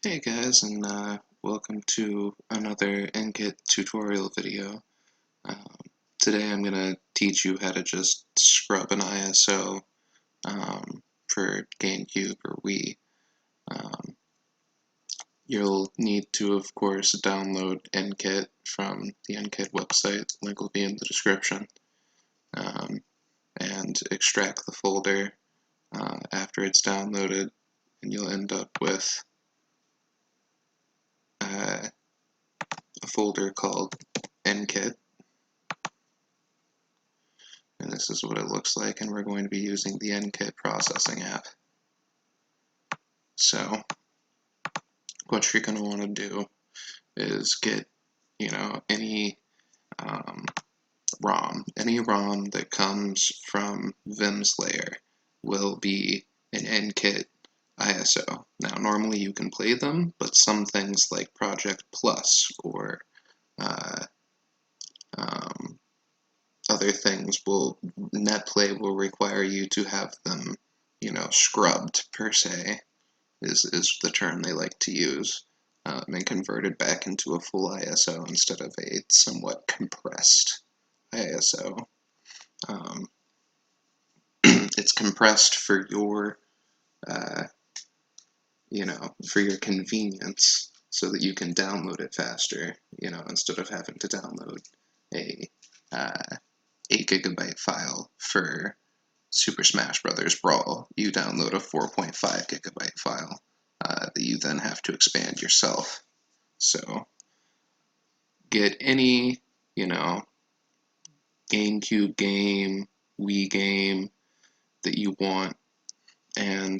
Hey guys, and welcome to another nkit tutorial video. Um, Today I'm going to teach you how to just scrub an ISO for GameCube or Wii. Um, you'll need to, of course, download nkit from the nkit website, link will be in the description, um, and extract the folder after it's downloaded, and you'll end up with a folder called nkit. And this is what it looks like, and we're going to be using the nkit processing app. So what you're going to want to do is get, any ROM. Any ROM that comes from Vim's layer will be an nkit.iso. Now, normally you can play them, but some things like Project Plus or other things NetPlay will require you to have them, scrubbed per se, is the term they like to use, and converted back into a full ISO instead of a somewhat compressed ISO. It's compressed for your, for your convenience, so that you can download it faster, instead of having to download a 8 GB file for Super Smash Bros. Brawl. You download a 4.5 GB file that you then have to expand yourself. So get any, GameCube game, Wii game that you want, and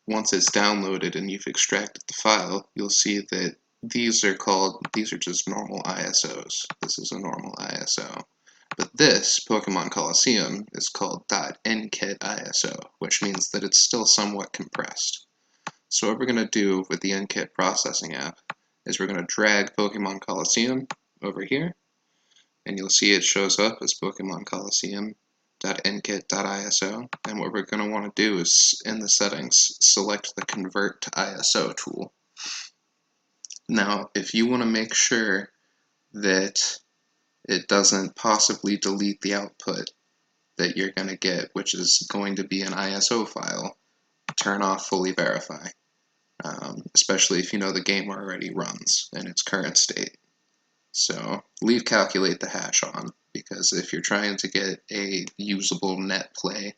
once it's downloaded and you've extracted the file, you'll see that these are just normal ISOs. This is a normal ISO. But this, Pokemon Colosseum, is called .nkit.iso, which means that it's still somewhat compressed. So what we're going to do with the nkit processing app is we're going to drag Pokemon Colosseum over here, and you'll see it shows up as Pokemon Colosseum.nkit.iso, and what we're going to want to do is, in the settings, select the Convert to ISO tool. Now, if you want to make sure that it doesn't possibly delete the output that you're going to get, which is going to be an ISO file, turn off Fully Verify, especially if you know the game already runs in its current state. So leave Calculate the Hash on, because if you're trying to get a usable NetPlay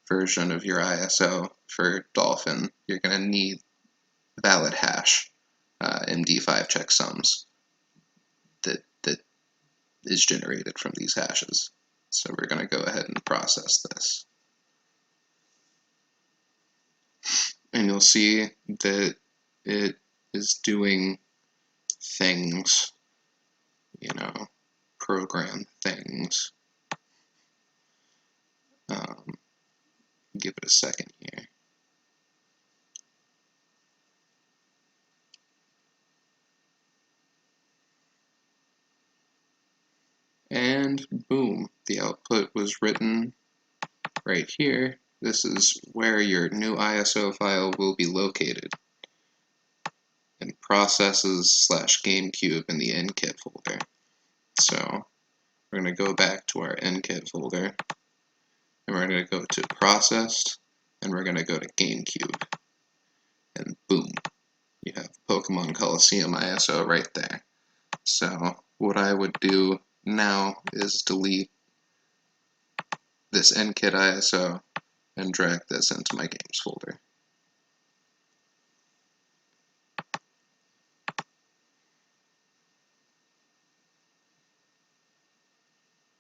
version of your ISO for Dolphin, you're going to need valid hash MD5 checksums that is generated from these hashes. So we're going to go ahead and process this. And you'll see that it is doing things, program things. Give it a second here. And boom, the output was written right here. This is where your new ISO file will be located, in Processes/GameCube in the nkit folder. So we're going to go back to our nkit folder, and we're going to go to Processed, and we're going to go to GameCube, and boom, you have Pokemon Colosseum ISO right there. So what I would do now is delete this nkit ISO and drag this into my games folder.